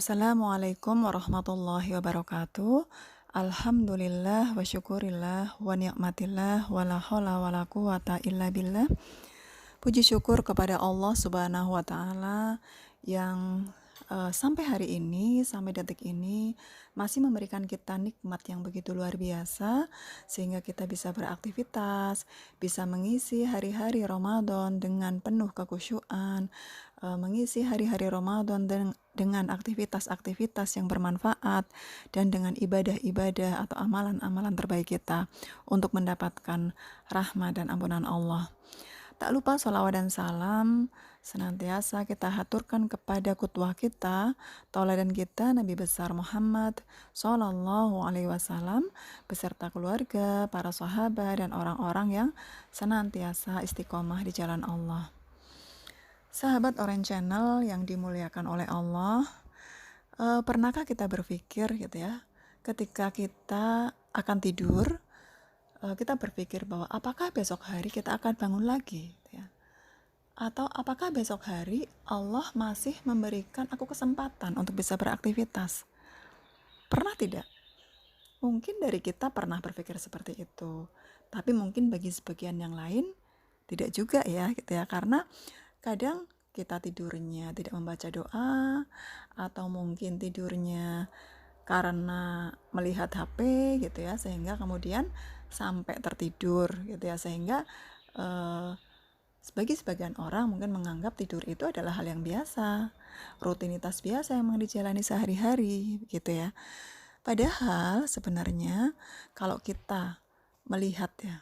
Assalamualaikum warahmatullahi wabarakatuh. Alhamdulillah wa syukurillah wa ni'matillah wa la haula wa la quwata illa billah. Puji syukur kepada Allah Subhanahu wa taala yang sampai hari ini, sampai detik ini masih memberikan kita nikmat yang begitu luar biasa sehingga kita bisa beraktivitas, bisa mengisi hari-hari Ramadan dengan penuh kekhusyuan, mengisi hari-hari Ramadan dengan aktivitas-aktivitas yang bermanfaat dan dengan ibadah-ibadah atau amalan-amalan terbaik kita untuk mendapatkan rahmat dan ampunan Allah. Tak lupa sholawat dan salam senantiasa kita haturkan kepada kutwah kita, tauladan kita Nabi besar Muhammad Sallallahu Alaihi Wasallam beserta keluarga, para sahabat dan orang-orang yang senantiasa istiqomah di jalan Allah. Sahabat Orange Channel yang dimuliakan oleh Allah, pernahkah kita berpikir gitu ya, ketika kita akan tidur, kita berpikir bahwa apakah besok hari kita akan bangun lagi gitu ya? Atau apakah besok hari Allah masih memberikan aku kesempatan untuk bisa beraktivitas? Pernah tidak? Mungkin dari kita pernah berpikir seperti itu, tapi mungkin bagi sebagian yang lain tidak juga ya gitu ya, karena kadang kita tidurnya tidak membaca doa, atau mungkin tidurnya karena melihat HP gitu ya, sehingga kemudian sampai tertidur gitu ya, sehingga bagi sebagian orang mungkin menganggap tidur itu adalah hal yang biasa, rutinitas biasa yang memang dijalani sehari-hari gitu ya. Padahal sebenarnya kalau kita melihat ya,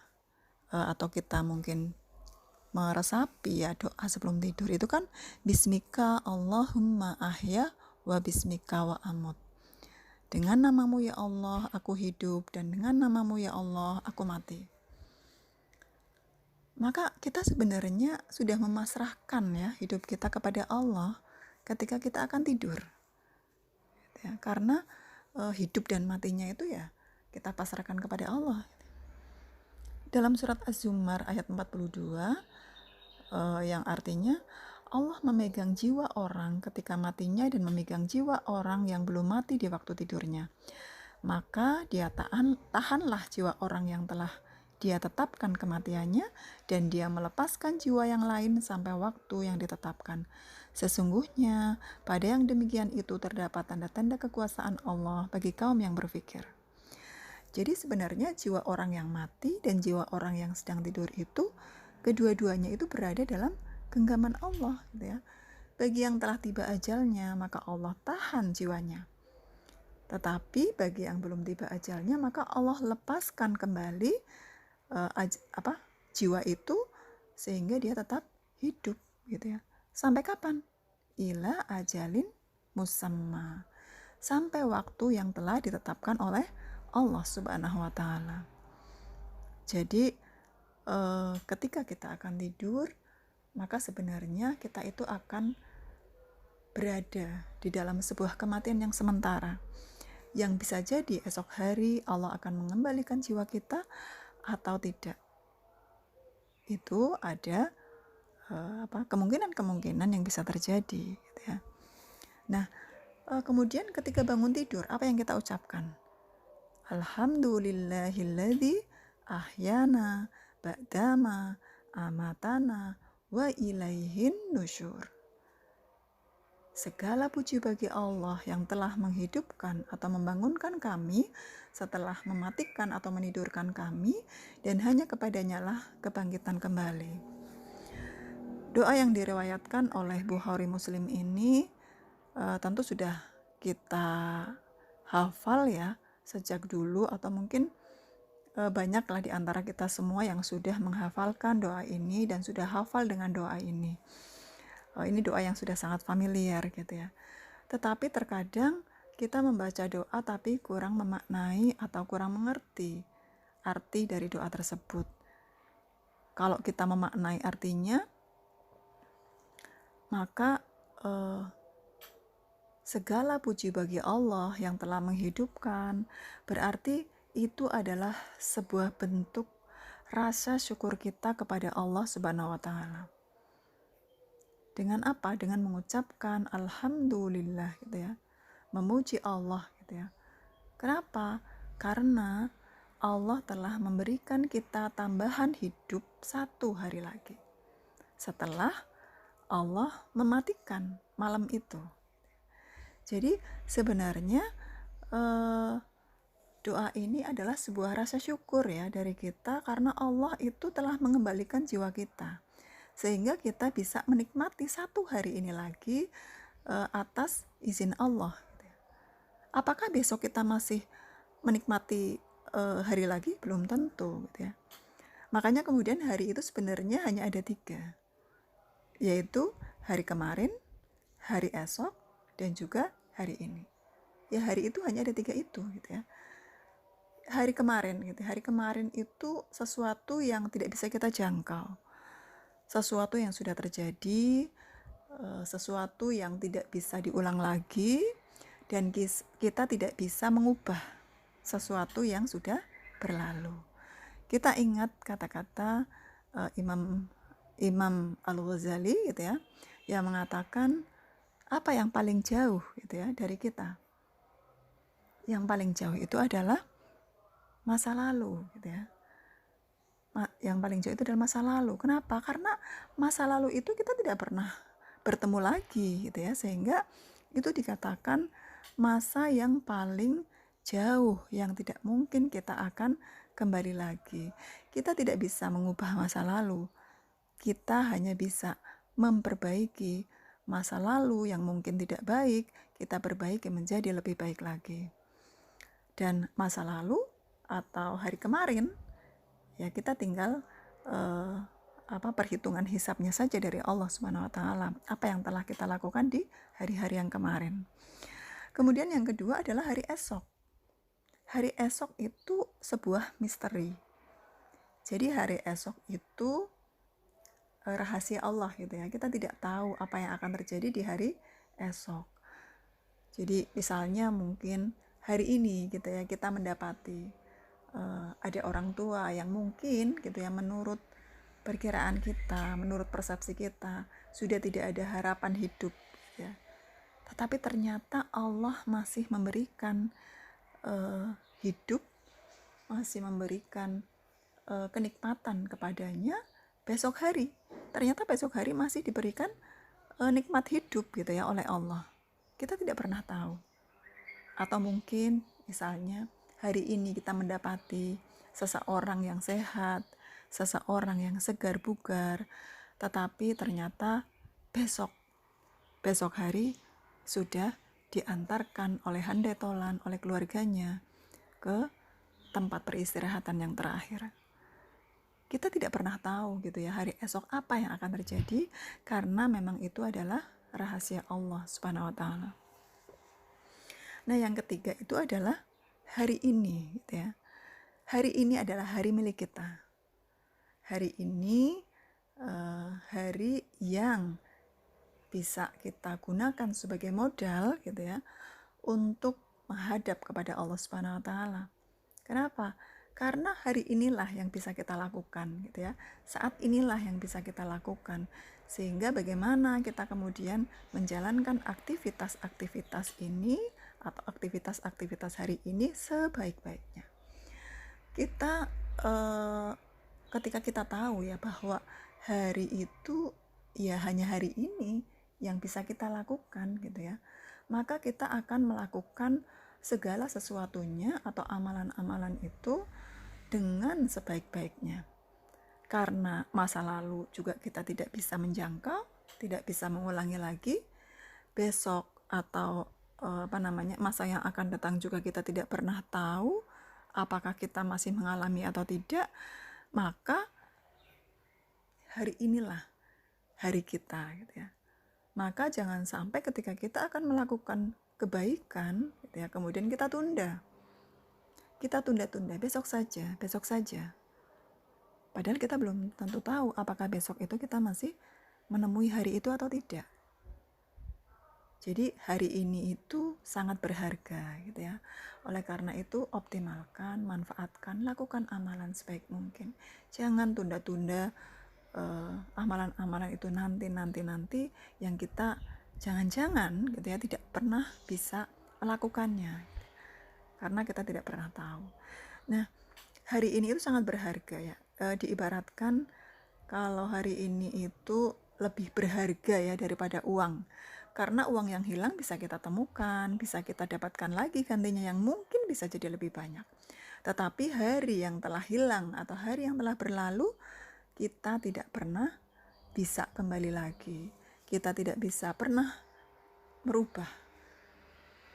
atau kita mungkin meresapi ya doa sebelum tidur itu kan bismika Allahumma ahya wa bismika wa amut. Dengan namamu ya Allah aku hidup dan dengan namamu ya Allah aku mati. Maka kita sebenarnya sudah memasrahkan ya hidup kita kepada Allah ketika kita akan tidur. Ya, karena hidup dan matinya itu ya kita pasrahkan kepada Allah. Dalam surat Az-Zumar ayat 42 yang artinya Allah memegang jiwa orang ketika matinya dan memegang jiwa orang yang belum mati di waktu tidurnya. Maka dia tahanlah jiwa orang yang telah dia tetapkan kematiannya dan dia melepaskan jiwa yang lain sampai waktu yang ditetapkan. Sesungguhnya pada yang demikian itu terdapat tanda-tanda kekuasaan Allah bagi kaum yang berpikir. Jadi sebenarnya jiwa orang yang mati dan jiwa orang yang sedang tidur itu kedua-duanya itu berada dalam genggaman Allah gitu ya. Bagi yang telah tiba ajalnya maka Allah tahan jiwanya. Tetapi bagi yang belum tiba ajalnya maka Allah lepaskan kembali jiwa itu sehingga dia tetap hidup gitu ya. Sampai kapan? Ila ajalin musamma. Sampai waktu yang telah ditetapkan oleh Allah Subhanahu wa taala. Jadi ketika kita akan tidur, maka sebenarnya kita itu akan berada di dalam sebuah kematian yang sementara, yang bisa jadi esok hari Allah akan mengembalikan jiwa kita atau tidak. Itu ada kemungkinan-kemungkinan yang bisa terjadi gitu ya. Nah, kemudian ketika bangun tidur, apa yang kita ucapkan? Alhamdulillahilladzi ahyana ba'dama amatana wa ilaihin nusyur. Segala puji bagi Allah yang telah menghidupkan atau membangunkan kami setelah mematikan atau menidurkan kami, dan hanya kepadanya lah kebangkitan kembali. Doa yang diriwayatkan oleh Bukhari Muslim ini tentu sudah kita hafal ya sejak dulu, atau mungkin banyaklah di antara kita semua yang sudah menghafalkan doa ini dan sudah hafal dengan doa ini. Ini doa yang sudah sangat familiar gitu ya. Tetapi terkadang kita membaca doa tapi kurang memaknai atau kurang mengerti arti dari doa tersebut. Kalau kita memaknai artinya, maka segala puji bagi Allah yang telah menghidupkan, berarti itu adalah sebuah bentuk rasa syukur kita kepada Allah Subhanahu wa taala. Dengan apa? Dengan mengucapkan alhamdulillah gitu ya. memuji Allah gitu ya. Kenapa? Karena Allah telah memberikan kita tambahan hidup 1 hari lagi setelah Allah mematikan malam itu. Jadi sebenarnya doa ini adalah sebuah rasa syukur ya dari kita karena Allah itu telah mengembalikan jiwa kita sehingga kita bisa menikmati 1 hari ini lagi atas izin Allah gitu ya. Apakah besok kita masih menikmati hari lagi? Belum tentu gitu ya. Makanya kemudian hari itu sebenarnya hanya ada 3, yaitu hari kemarin, hari esok, dan juga hari ini. Ya hari itu hanya ada 3 itu gitu ya. Hari kemarin gitu. Hari kemarin itu sesuatu yang tidak bisa kita jangkau. Sesuatu yang sudah terjadi, sesuatu yang tidak bisa diulang lagi, dan kita tidak bisa mengubah sesuatu yang sudah berlalu. Kita ingat kata-kata Imam Al-Ghazali gitu ya, yang mengatakan apa yang paling jauh gitu ya dari kita. Yang paling jauh itu adalah masa lalu gitu ya. Yang paling jauh itu adalah masa lalu. Kenapa? Karena masa lalu itu kita tidak pernah bertemu lagi gitu ya, sehingga itu dikatakan masa yang paling jauh yang tidak mungkin kita akan kembali lagi. Kita tidak bisa mengubah masa lalu. Kita hanya bisa memperbaiki masa lalu yang mungkin tidak baik, kita perbaiki menjadi lebih baik lagi. Dan masa lalu atau hari kemarin ya kita tinggal perhitungan hisabnya saja dari Allah Subhanahu wa taala, apa yang telah kita lakukan di hari-hari yang kemarin. Kemudian yang kedua adalah hari esok. Hari esok itu sebuah misteri. Jadi hari esok itu rahasia Allah gitu ya. Kita tidak tahu apa yang akan terjadi di hari esok. Jadi misalnya mungkin hari ini gitu ya kita mendapati ada orang tua yang mungkin gitu ya menurut perkiraan kita, menurut persepsi kita sudah tidak ada harapan hidup ya. Tetapi ternyata Allah masih memberikan hidup, masih memberikan kenikmatan kepadanya besok hari. Ternyata besok hari masih diberikan nikmat hidup gitu ya oleh Allah. Kita tidak pernah tahu. Atau mungkin misalnya hari ini kita mendapati seseorang yang sehat, seseorang yang segar bugar, tetapi ternyata besok hari sudah diantarkan oleh handai tolan, oleh keluarganya ke tempat peristirahatan yang terakhir. Kita tidak pernah tahu gitu ya hari esok apa yang akan terjadi karena memang itu adalah rahasia Allah Subhanahu wa taala. Nah, yang ketiga itu adalah hari ini gitu ya. Hari ini adalah hari milik kita. Hari ini hari yang bisa kita gunakan sebagai modal gitu ya untuk menghadap kepada Allah Subhanahu wa taala. Kenapa? Karena hari inilah yang bisa kita lakukan gitu ya. Saat inilah yang bisa kita lakukan. Sehingga bagaimana kita kemudian menjalankan aktivitas-aktivitas ini atau aktivitas-aktivitas hari ini sebaik-baiknya. Kita ketika kita tahu ya bahwa hari itu ya hanya hari ini yang bisa kita lakukan gitu ya, maka kita akan melakukan segala sesuatunya atau amalan-amalan itu dengan sebaik-baiknya. Karena masa lalu juga kita tidak bisa menjangkau, tidak bisa mengulangi lagi. Besok atau masa yang akan datang juga kita tidak pernah tahu apakah kita masih mengalami atau tidak. Maka hari inilah hari kita gitu ya. Maka jangan sampai ketika kita akan melakukan kebaikan gitu ya, kemudian kita tunda. Kita tunda-tunda besok saja. Padahal kita belum tentu tahu apakah besok itu kita masih menemui hari itu atau tidak. Jadi hari ini itu sangat berharga gitu ya. Oleh karena itu optimalkan, manfaatkan, lakukan amalan sebaik mungkin. Jangan tunda-tunda amalan-amalan itu nanti yang kita jangan-jangan gitu ya tidak pernah bisa melakukannya, karena kita tidak pernah tahu. Nah, hari ini itu sangat berharga ya. Diibaratkan kalau hari ini itu lebih berharga ya daripada uang. Karena uang yang hilang bisa kita temukan, bisa kita dapatkan lagi gantinya yang mungkin bisa jadi lebih banyak. Tetapi hari yang telah hilang atau hari yang telah berlalu, kita tidak pernah bisa kembali lagi. Kita tidak bisa pernah merubah.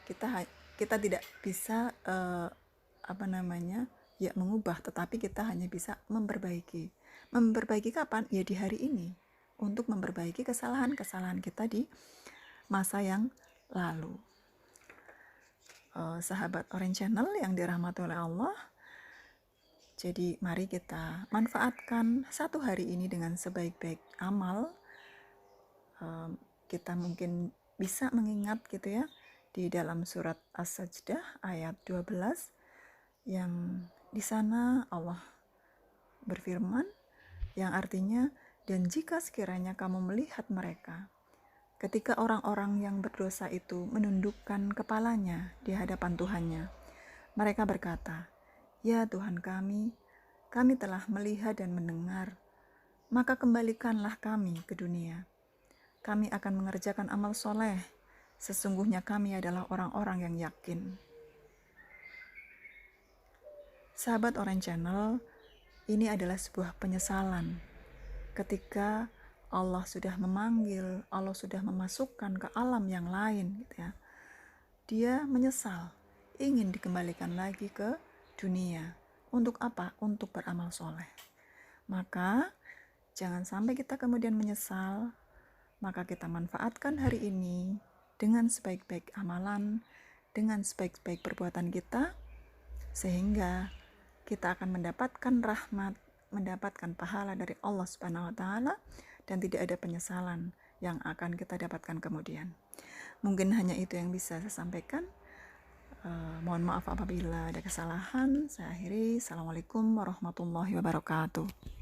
Kita tidak bisa mengubah, tetapi kita hanya bisa memperbaiki. Memperbaiki kapan? Ya di hari ini, untuk memperbaiki kesalahan-kesalahan kita di masa yang lalu. Sahabat Orange Channel yang dirahmati oleh Allah, jadi mari kita manfaatkan satu hari ini dengan sebaik-baik amal. Kita mungkin bisa mengingat gitu ya, di dalam surat As-Sajdah ayat 12, yang di sana Allah berfirman, yang artinya, dan jika sekiranya kamu melihat mereka ketika orang-orang yang berdosa itu menundukkan kepalanya di hadapan Tuhannya, mereka berkata, ya Tuhan kami telah melihat dan mendengar, maka kembalikanlah kami ke dunia. Kami akan mengerjakan amal soleh, sesungguhnya kami adalah orang-orang yang yakin. Sahabat Orange Channel, ini adalah sebuah penyesalan ketika Allah sudah memanggil, Allah sudah memasukkan ke alam yang lain gitu ya. Dia menyesal, ingin dikembalikan lagi ke dunia. Untuk apa? Untuk beramal soleh. Maka jangan sampai kita kemudian menyesal. Maka kita manfaatkan hari ini dengan sebaik-baik amalan, dengan sebaik-baik perbuatan kita, sehingga kita akan mendapatkan rahmat, mendapatkan pahala dari Allah Subhanahu wa Ta'ala, dan tidak ada penyesalan yang akan kita dapatkan kemudian. Mungkin hanya itu yang bisa saya sampaikan. Mohon maaf apabila ada kesalahan. Saya akhiri. Assalamualaikum warahmatullahi wabarakatuh.